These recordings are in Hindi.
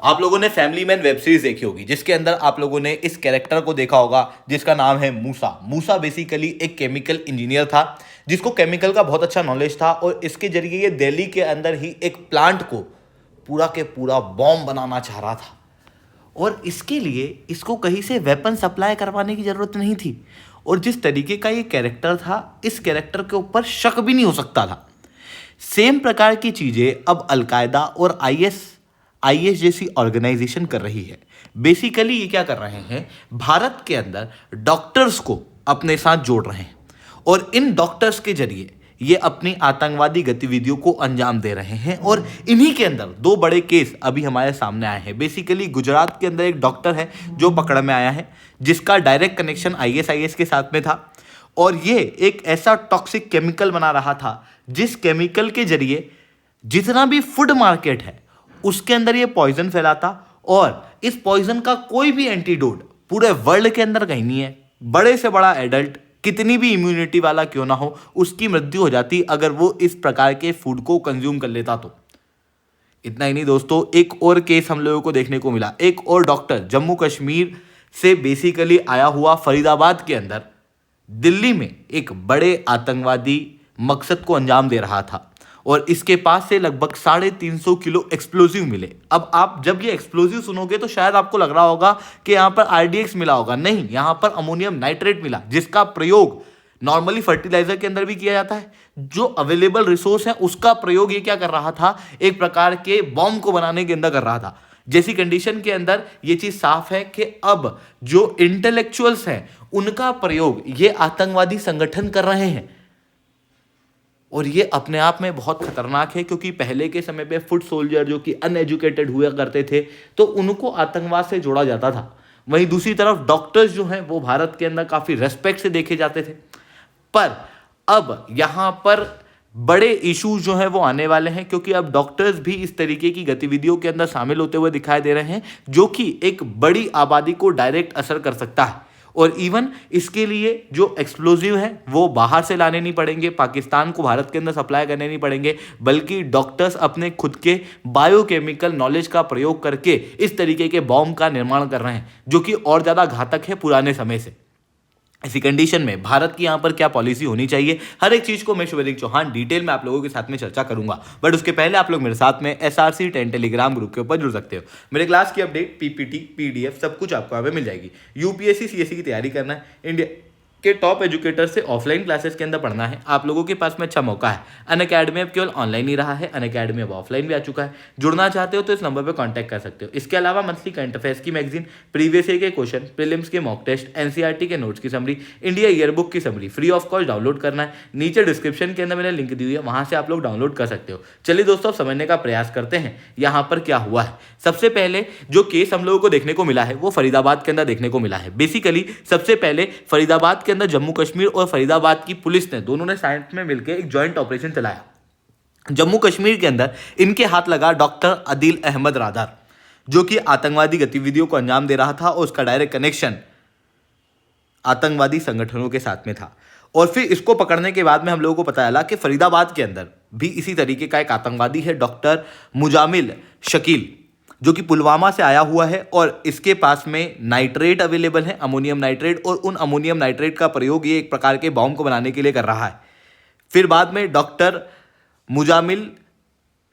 आप लोगों ने फैमिली मैन वेब सीरीज देखी होगी जिसके अंदर आप लोगों ने इस कैरेक्टर को देखा होगा जिसका नाम है मूसा। मूसा बेसिकली एक केमिकल इंजीनियर था जिसको केमिकल का बहुत अच्छा नॉलेज था और इसके जरिए ये दिल्ली के अंदर ही एक प्लांट को पूरा के पूरा बॉम्ब बनाना चाह रहा था और इसके लिए इसको कहीं से वेपन सप्लाई करवाने की ज़रूरत नहीं थी। और जिस तरीके का ये कैरेक्टर था इस कैरेक्टर के ऊपर शक भी नहीं हो सकता था। सेम प्रकार की चीज़ें अब अलकायदा और आईएस जैसी ऑर्गेनाइजेशन कर रही है। बेसिकली ये क्या कर रहे हैं, भारत के अंदर डॉक्टर्स को अपने साथ जोड़ रहे हैं और इन डॉक्टर्स के जरिए ये अपनी आतंकवादी गतिविधियों को अंजाम दे रहे हैं। और इन्हीं के अंदर दो बड़े केस अभी हमारे सामने आए हैं। बेसिकली गुजरात के अंदर एक डॉक्टर है जो पकड़ में आया है जिसका डायरेक्ट कनेक्शन आईएस के साथ में था और ये एक ऐसा टॉक्सिक केमिकल बना रहा था जिस केमिकल के जरिए जितना भी फूड मार्केट है उसके अंदर ये पॉइजन फैलाता और इस पॉइजन का कोई भी एंटीडोट पूरे वर्ल्ड के अंदर कहीं नहीं है। बड़े से बड़ा एडल्ट कितनी भी इम्यूनिटी वाला क्यों ना हो उसकी मृत्यु हो जाती अगर वो इस प्रकार के फूड को कंज्यूम कर लेता तो। इतना ही नहीं दोस्तों, एक और केस हम लोगों को देखने को मिला। एक और डॉक्टर जम्मू कश्मीर से बेसिकली आया हुआ फरीदाबाद के अंदर दिल्ली में एक बड़े आतंकवादी मकसद को अंजाम दे रहा था और इसके पास से लगभग 350 किलो एक्सप्लोजिव मिले। अब आप जब ये एक्सप्लोजिव सुनोगे तो शायद आपको लग रहा होगा कि यहाँ पर आरडीएक्स मिला होगा। नहीं, यहाँ पर अमोनियम नाइट्रेट मिला जिसका प्रयोग नॉर्मली फर्टिलाइजर के अंदर भी किया जाता है। जो अवेलेबल रिसोर्स है उसका प्रयोग ये क्या कर रहा था, एक प्रकार के बॉम्ब को बनाने के अंदर कर रहा था। जैसी कंडीशन के अंदर ये चीज साफ है कि अब जो इंटेलेक्चुअल्स हैं उनका प्रयोग ये आतंकवादी संगठन कर रहे हैं और ये अपने आप में बहुत खतरनाक है क्योंकि पहले के समय पे फुट सोल्जर जो कि अनएजुकेटेड हुआ करते थे तो उनको आतंकवाद से जोड़ा जाता था। वहीं दूसरी तरफ डॉक्टर्स जो हैं वो भारत के अंदर काफ़ी रेस्पेक्ट से देखे जाते थे। पर अब यहाँ पर बड़े इश्यूज जो हैं वो आने वाले हैं क्योंकि अब डॉक्टर्स भी इस तरीके की गतिविधियों के अंदर शामिल होते हुए दिखाई दे रहे हैं जो कि एक बड़ी आबादी को डायरेक्ट असर कर सकता है। और इवन इसके लिए जो एक्सप्लोजिव हैं वो बाहर से लाने नहीं पड़ेंगे, पाकिस्तान को भारत के अंदर सप्लाई करने नहीं पड़ेंगे, बल्कि डॉक्टर्स अपने खुद के बायोकेमिकल नॉलेज का प्रयोग करके इस तरीके के बॉम्ब का निर्माण कर रहे हैं जो कि और ज़्यादा घातक है पुराने समय से। इसी कंडीशन में भारत की यहाँ पर क्या पॉलिसी होनी चाहिए, हर एक चीज़ को मैं शुभेंद्र चौहान डिटेल में आप लोगों के साथ में चर्चा करूंगा। बट उसके पहले आप लोग मेरे साथ में SRC 10 टेलीग्राम ग्रुप के ऊपर जुड़ सकते हो। मेरे क्लास की अपडेट PPT PDF सब कुछ आपको यहाँ पे मिल जाएगी। UPSC CSE की तैयारी करना है, इंडिया के टॉप एजुकेटर से ऑफलाइन क्लासेस के अंदर पढ़ना है, आप लोगों के पास में अच्छा मौका है। अनअकैडमी अब केवल ऑनलाइन ही रहा है, अनअकैडमी अब ऑफलाइन भी आ चुका है। जुड़ना चाहते हो तो इस नंबर पर कांटेक्ट कर सकते हो। इसके अलावा मंथली करंट अफेयर्स की मैगजीन, प्रीवियस ईयर के क्वेश्चन, प्रीलिम्स के मॉक टेस्ट, NCERT के नोट्स की समरी, इंडिया ईयरबुक की summary free of cost download करना है। नीचे डिस्क्रिप्शन के अंदर मैंने लिंक दी हुई है, वहां से आप लोग डाउनलोड कर सकते हो। चलिए दोस्तों, समझने का प्रयास करते हैं यहाँ पर क्या हुआ है। सबसे पहले जो केस हम लोगों को देखने को मिला है वो फरीदाबाद के अंदर देखने को मिला है। बेसिकली सबसे पहले फरीदाबाद के अंदर जम्मू कश्मीर और फरीदाबाद की पुलिस ने दोनों ने साथ में मिलकर एक जॉइंट ऑपरेशन चलाया। जम्मू कश्मीर के अंदर इनके हाथ लगा डॉक्टर आदिल अहमद रादर जो कि आतंकवादी गतिविधियों को अंजाम दे रहा था और उसका डायरेक्ट कनेक्शन आतंकवादी संगठनों के साथ में था। और फिर इसको पकड़ने के बाद में हम लोगों को पता चला कि फरीदाबाद के अंदर भी इसी तरीके का एक आतंकवादी है, डॉक्टर मुजामिल शकील, जो कि पुलवामा से आया हुआ है और इसके पास में नाइट्रेट अवेलेबल है, अमोनियम नाइट्रेट, और उन अमोनियम नाइट्रेट का प्रयोग ये एक प्रकार के बॉम्ब को बनाने के लिए कर रहा है। फिर बाद में डॉक्टर मुजामिल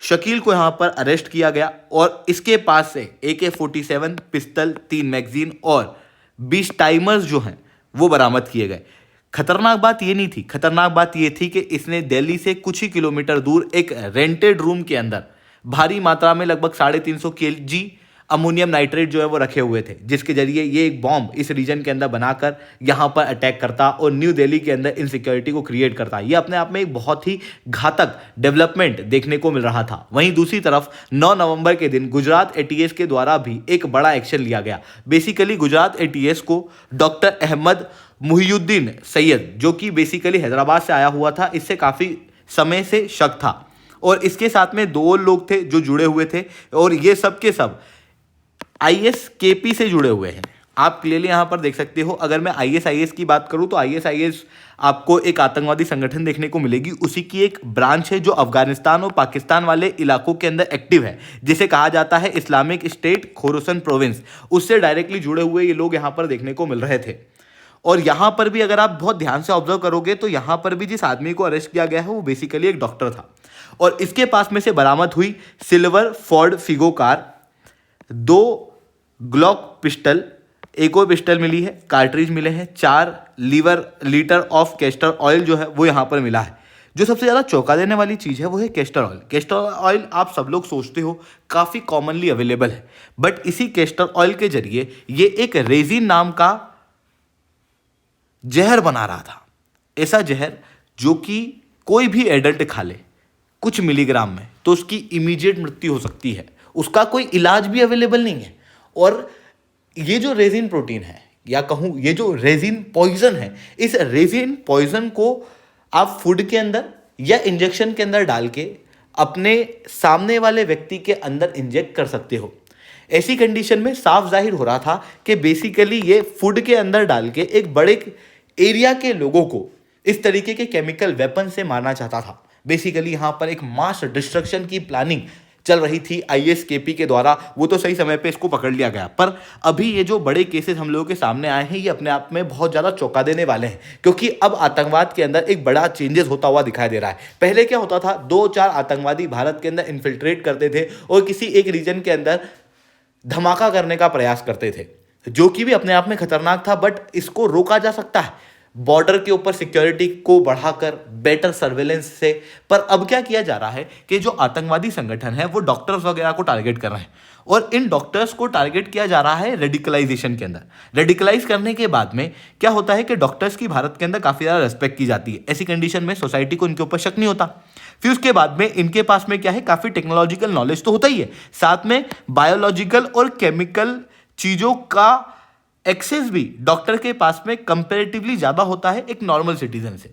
शकील को यहाँ पर अरेस्ट किया गया और इसके पास से AK-47 पिस्टल, 3 मैगजीन और 20 टाइमर्स जो हैं वो बरामद किए गए। खतरनाक बात ये नहीं थी, खतरनाक बात ये थी कि इसने दिल्ली से कुछ ही किलोमीटर दूर एक रेंटेड रूम के अंदर भारी मात्रा में लगभग 350 kg अमोनियम नाइट्रेट जो है वो रखे हुए थे, जिसके जरिए ये एक बॉम्ब इस रीजन के अंदर बनाकर यहाँ पर अटैक करता और न्यू दिल्ली के अंदर इनसिक्योरिटी को क्रिएट करता। ये अपने आप में एक बहुत ही घातक डेवलपमेंट देखने को मिल रहा था। वहीं दूसरी तरफ 9 नवंबर के दिन गुजरात ATS के द्वारा भी एक बड़ा एक्शन लिया गया। बेसिकली गुजरात ATS को डॉक्टर अहमद मुहियुद्दीन सैयद, जो कि बेसिकली हैदराबाद से आया हुआ था, इससे काफ़ी समय से शक था और इसके साथ में 2 लोग थे जो जुड़े हुए थे और ये सब के सब ISKP से जुड़े हुए हैं। आप क्लियरली यहाँ पर देख सकते हो। अगर मैं आईएसआईएस की बात करूँ तो आईएसआईएस आपको एक आतंकवादी संगठन देखने को मिलेगी, उसी की एक ब्रांच है जो अफगानिस्तान और पाकिस्तान वाले इलाकों के अंदर एक्टिव है, जिसे कहा जाता है इस्लामिक स्टेट खोरासान प्रोविंस। उससे डायरेक्टली जुड़े हुए ये लोग यहाँ पर देखने को मिल रहे थे। और यहाँ पर भी अगर आप बहुत ध्यान से ऑब्जर्व करोगे तो यहाँ पर भी जिस आदमी को अरेस्ट किया गया है वो बेसिकली एक डॉक्टर था, और इसके पास में से बरामद हुई silver Ford Figo car, 2 Glock pistol, एक और पिस्टल मिली है, कार्ट्रिज मिले हैं, 4 लीटर ऑफ कैस्टर ऑयल जो है वो यहाँ पर मिला है। जो सबसे ज़्यादा चौंका देने वाली चीज़ है वो है कैस्टर ऑयल। कैस्टर ऑयल आप सब लोग सोचते हो काफ़ी कॉमनली अवेलेबल है, बट इसी कैस्टर ऑयल के जरिए ये एक रेजिन नाम का जहर बना रहा था। ऐसा जहर जो कि कोई भी एडल्ट खा ले कुछ मिलीग्राम में तो उसकी इमीडिएट मृत्यु हो सकती है, उसका कोई इलाज भी अवेलेबल नहीं है। और ये जो रेजिन प्रोटीन है, या कहूँ ये जो रेजिन पॉइजन है, इस रेजिन पॉइजन को आप फूड के अंदर या इंजेक्शन के अंदर डाल के अपने सामने वाले व्यक्ति के अंदर इंजेक्ट कर सकते हो। ऐसी कंडीशन में साफ जाहिर हो रहा था कि बेसिकली ये फूड के अंदर डाल के एक बड़े एरिया के लोगों को इस तरीके के केमिकल वेपन से मारना चाहता था। बेसिकली यहाँ पर एक मास डिस्ट्रक्शन की प्लानिंग चल रही थी आईएसकेपी के द्वारा। वो तो सही समय पे इसको पकड़ लिया गया, पर अभी ये जो बड़े केसेस हम लोगों के सामने आए हैं ये अपने आप में बहुत ज़्यादा चौंका देने वाले हैं, क्योंकि अब आतंकवाद के अंदर एक बड़ा चेंजेस होता हुआ दिखाई दे रहा है। पहले क्या होता था, 2-4 आतंकवादी भारत के अंदर इन्फिल्ट्रेट करते थे और किसी एक रीजन के अंदर धमाका करने का प्रयास करते थे, जो कि भी अपने आप में खतरनाक था, बट इसको रोका जा सकता है बॉर्डर के ऊपर सिक्योरिटी को बढ़ाकर, बेटर सर्वेलेंस से। पर अब क्या किया जा रहा है कि जो आतंकवादी संगठन है वो डॉक्टर्स वगैरह को टारगेट कर रहे हैं, और इन डॉक्टर्स को टारगेट किया जा रहा है रेडिकलाइजेशन के अंदर। रेडिकलाइज करने के बाद में क्या होता है कि डॉक्टर्स की भारत के अंदर काफ़ी ज़्यादा रेस्पेक्ट की जाती है। ऐसी कंडीशन में सोसाइटी को इनके ऊपर शक नहीं होता। फिर उसके बाद में इनके पास में क्या है, काफ़ी टेक्नोलॉजिकल नॉलेज तो होता ही है, साथ में बायोलॉजिकल और केमिकल चीज़ों का एक्सेस भी डॉक्टर के पास में कंपैरेटिवली ज़्यादा होता है एक नॉर्मल सिटीजन से।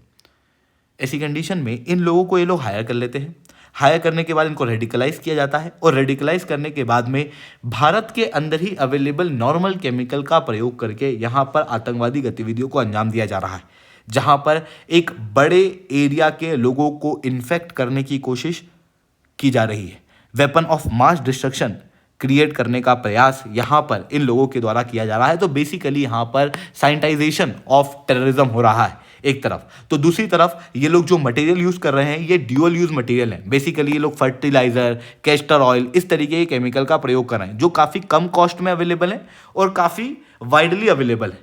ऐसी कंडीशन में इन लोगों को ये लोग हायर कर लेते हैं। हायर करने के बाद इनको रेडिकलाइज किया जाता है, और रेडिकलाइज करने के बाद में भारत के अंदर ही अवेलेबल नॉर्मल केमिकल का प्रयोग करके यहाँ पर आतंकवादी गतिविधियों को अंजाम दिया जा रहा है, जहाँ पर एक बड़े एरिया के लोगों को इन्फेक्ट करने की कोशिश की जा रही है। Weapon of mass destruction create करने का प्रयास यहाँ पर इन लोगों के द्वारा किया जा रहा है। तो बेसिकली यहाँ पर साइंटाइजेशन ऑफ टेररिज्म हो रहा है एक तरफ, तो दूसरी तरफ ये लोग जो मटेरियल यूज़ कर रहे हैं ये ड्यूअल यूज़ मटेरियल है। बेसिकली ये लोग फर्टिलाइजर, कैस्टर ऑयल, इस तरीके के केमिकल का प्रयोग कर रहे हैं, जो काफ़ी कम कॉस्ट में अवेलेबल है और काफ़ी वाइडली अवेलेबल है।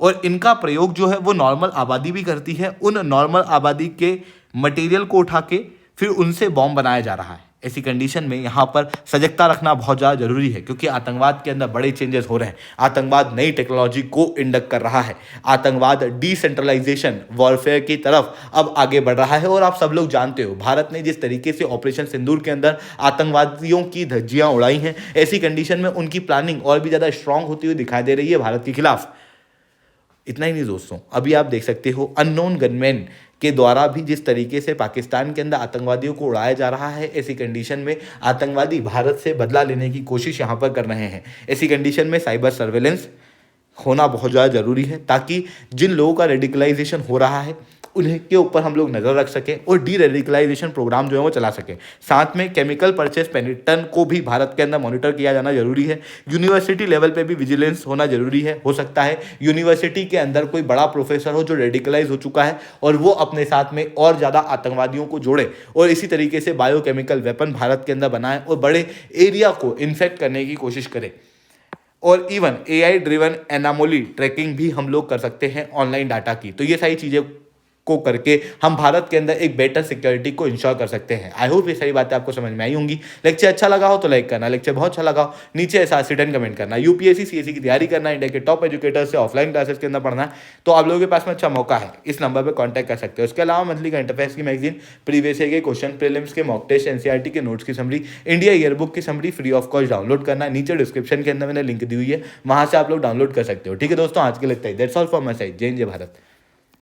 और इनका प्रयोग जो है वो नॉर्मल आबादी भी करती है। उन नॉर्मल आबादी के मटेरियल को उठा के फिर उनसे बॉम्ब बनाया जा रहा है। ऐसी कंडीशन में यहाँ पर सजगता रखना बहुत ज़्यादा जरूरी है, क्योंकि आतंकवाद के अंदर बड़े चेंजेस हो रहे हैं। आतंकवाद नई टेक्नोलॉजी को इंडक्ट कर रहा है। आतंकवाद डिसेंट्रलाइजेशन वॉरफेयर की तरफ अब आगे बढ़ रहा है। और आप सब लोग जानते हो भारत ने जिस तरीके से ऑपरेशन सिंदूर के अंदर आतंकवादियों की धज्जियां उड़ाई हैं, ऐसी कंडीशन में उनकी प्लानिंग और भी ज़्यादा स्ट्रांग होती हुई दिखाई दे रही है भारत के खिलाफ। इतना ही नहीं दोस्तों, अभी आप देख सकते हो अननोन गनमैन के द्वारा भी जिस तरीके से पाकिस्तान के अंदर आतंकवादियों को उड़ाया जा रहा है, ऐसी कंडीशन में आतंकवादी भारत से बदला लेने की कोशिश यहाँ पर कर रहे हैं। ऐसी कंडीशन में साइबर सर्वेलेंस होना बहुत ज़्यादा ज़रूरी है, ताकि जिन लोगों का रेडिकलाइजेशन हो रहा है उन्हें के ऊपर हम लोग नज़र रख सकें और डी रेडिकलाइजेशन प्रोग्राम जो है वो चला सकें। साथ में केमिकल परचेस पैटर्न को भी भारत के अंदर मॉनिटर किया जाना जरूरी है। यूनिवर्सिटी लेवल पे भी विजिलेंस होना जरूरी है। हो सकता है यूनिवर्सिटी के अंदर कोई बड़ा प्रोफेसर हो जो रेडिकलाइज हो चुका है और वो अपने साथ में और ज़्यादा आतंकवादियों को जोड़े और इसी तरीके से बायोकेमिकल वेपन भारत के अंदर बनाए और बड़े एरिया को इन्फेक्ट करने की कोशिश करे। और इवन AI ड्रिवन एनामोली ट्रैकिंग भी हम लोग कर सकते हैं ऑनलाइन डाटा की। तो ये सारी चीज़ें को करके हम भारत के अंदर एक बेटर सिक्योरिटी को इंश्योर कर सकते हैं। आई होप ये सारी बातें आपको समझ में आई होंगी। लेक्चर अच्छा लगा हो तो लाइक करना, लेक्चर बहुत अच्छा लगा हो नीचे ऐसा रिटर्न कमेंट करना। यूपीएससी CSE की तैयारी करना, इंडिया के टॉप एजुकेटर से ऑफलाइन क्लासेस के अंदर पढ़ना है तो आप लोगों के पास में अच्छा मौका है, इस नंबर पर कॉन्टैक्ट कर सकते हो। उसके अलावा मंथली करंट अफेयर्स की मैगजीन, प्रीवियस ईयर के क्वेश्चन, प्रीलिम्स के मॉक टेस्ट, NCERT के नोट्स की समरी, इंडिया ईयरबुक की summary free of cost download करना, नीचे डिस्क्रिप्शन के अंदर मैंने लिंक दी हुई है, वहां से आप लोग डाउनलोड कर सकते हो। ठीक है दोस्तों, आज के लिए इतना ही। That's all for my side. जय हिंद, जय भारत।